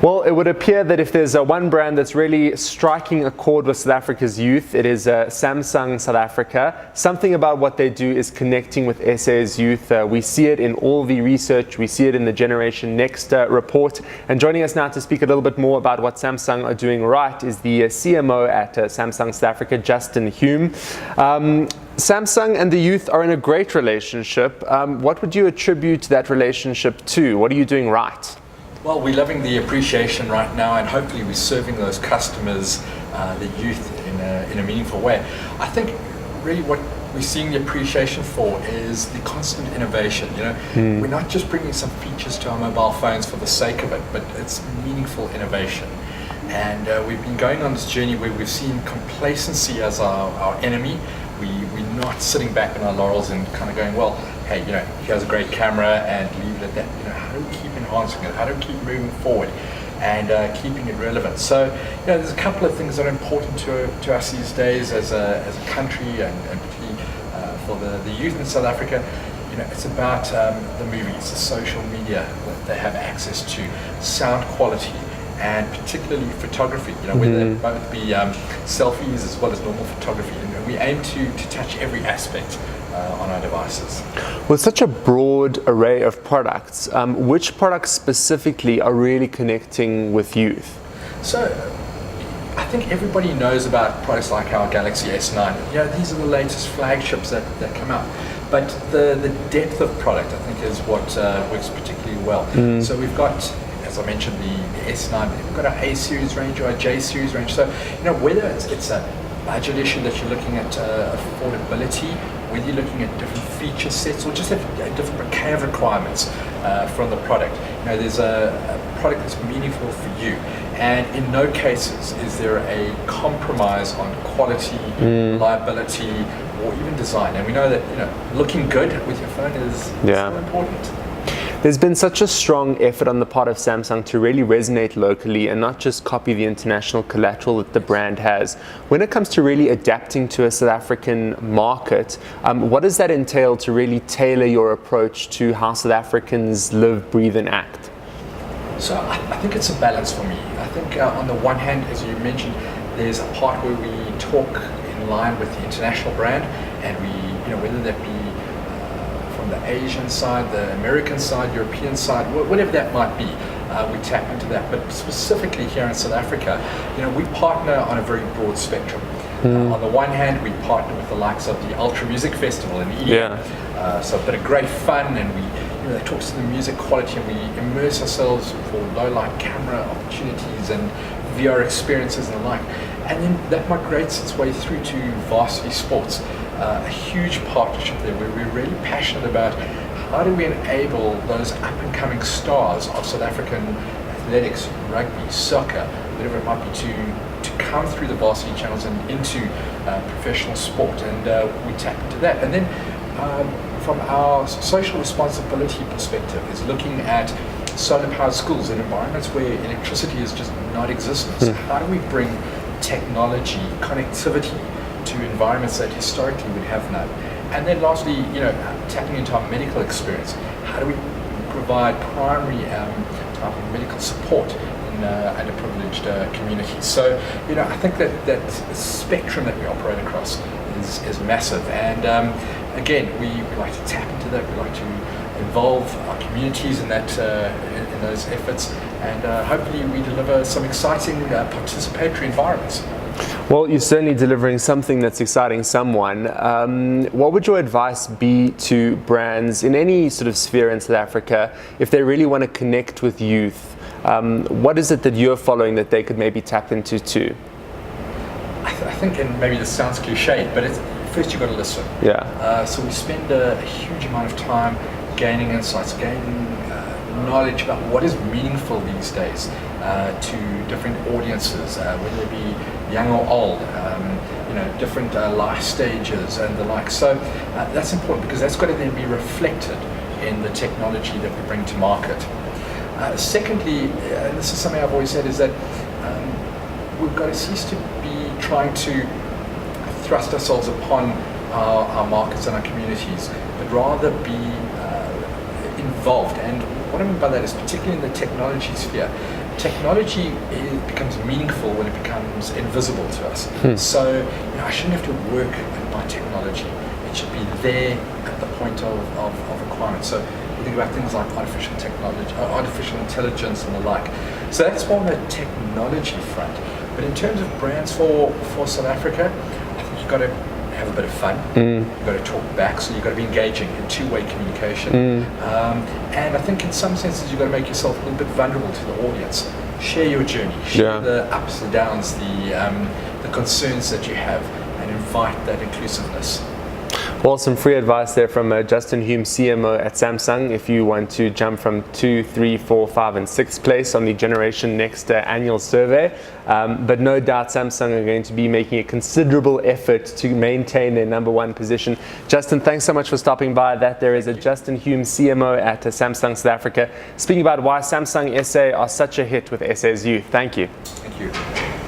Well, it would appear that if there's one brand that's really striking a chord with South Africa's youth, it is Samsung South Africa. Something about what they do is connecting with SA's youth. We see it in all the research, we see it in the Generation Next report. And joining us now to speak a little bit more about what Samsung are doing right is the CMO at Samsung South Africa, Justin Hume. Samsung and the youth are in a great relationship. What would you attribute that relationship to? What are you doing right? Well, we're loving the appreciation right now, and hopefully we're serving those customers, the youth, in a meaningful way. I think really what we're seeing the appreciation for is the constant innovation. We're not just bringing some features to our mobile phones for the sake of it, but it's meaningful innovation. And we've been going on this journey where we've seen complacency as our enemy. We're not sitting back on our laurels and kind of going, well, hey, here's a great camera and leave it at that. How do we keep enhancing it? How do we keep moving forward and keeping it relevant? So, there's a couple of things that are important to us these days as a country, and particularly for the youth in South Africa. It's about the movies, the social media that they have access to, sound quality, and particularly photography, whether they both be selfies as well as normal photography. And we aim to touch every aspect on our devices. With such a broad array of products, which products specifically are really connecting with youth? So, I think everybody knows about products like our Galaxy S9. These are the latest flagships that come out. But the depth of product, I think, is what works particularly well. So we've got, as I mentioned, the S9, we've got our A series range or our J series range. So, whether it's a budget issue that you're looking at affordability, whether you're looking at different feature sets or just a different bouquet of requirements from the product, there's a product that's meaningful for you. And in no cases is there a compromise on quality, reliability, or even design. And we know that looking good with your phone is so important. There's been such a strong effort on the part of Samsung to really resonate locally and not just copy the international collateral that the brand has. When it comes to really adapting to a South African market, what does that entail to really tailor your approach to how South Africans live, breathe, and act? So I think it's a balance for me. I think on the one hand, as you mentioned, there's a part where we talk in line with the international brand, and we, whether that be from the Asian side, the American side, European side, whatever that might be, we tap into that. But specifically here in South Africa, we partner on a very broad spectrum. On the one hand, we partner with the likes of the Ultra Music Festival in EDM. So a bit of great fun, and that talks to the music quality, and we immerse ourselves for low light camera opportunities and VR experiences and the like. And then that migrates its way through to varsity sports. A huge partnership there where we're really passionate about how do we enable those up-and-coming stars of South African athletics, rugby, soccer, whatever it might be, to come through the varsity channels and into professional sport, and we tap into that. And then from our social responsibility perspective is looking at solar-powered schools in environments where electricity is just not existent. So how do we bring technology, connectivity to environments that historically would have none? And then lastly, tapping into our medical experience. How do we provide primary type of medical support in underprivileged communities? So, I think that spectrum that we operate across is massive. And again, we like to tap into that. We like to involve our communities in that in those efforts, and hopefully we deliver some exciting participatory environments. Well, you're certainly delivering something that's exciting someone. What would your advice be to brands in any sort of sphere in South Africa if they really want to connect with youth? What is it that you're following that they could maybe tap into too? I think, and maybe this sounds cliched, but first you've got to listen. So we spend a huge amount of time gaining insights, gaining knowledge about what is meaningful these days to different audiences, whether it be young or old, different life stages and the like. So that's important because that's got to then be reflected in the technology that we bring to market. Secondly, and this is something I've always said, is that we've got to cease to be trying to thrust ourselves upon our markets and our communities, but rather be involved. And what I mean by that is, particularly in the technology sphere, technology becomes meaningful when it becomes invisible to us. So I shouldn't have to work at my technology. It should be there at the point of requirement. So we think about things like artificial technology, artificial intelligence and the like. So that's more on the technology front. But in terms of brands for South Africa, I think you've got to have a bit of fun. You've got to talk back, so you've got to be engaging in two-way communication. And I think in some senses you've got to make yourself a little bit vulnerable to the audience. Share your journey, share the ups and downs, the concerns that you have, and invite that inclusiveness. Well, some free advice there from Justin Hume, CMO at Samsung. If you want to jump from 2, 3, 4, 5, and 6th place on the Generation Next annual survey. But no doubt Samsung are going to be making a considerable effort to maintain their #1 position. Justin, thanks so much for stopping by. That there is a Justin Hume, CMO at Samsung South Africa, speaking about why Samsung SA are such a hit with SA's youth. Thank you. Thank you.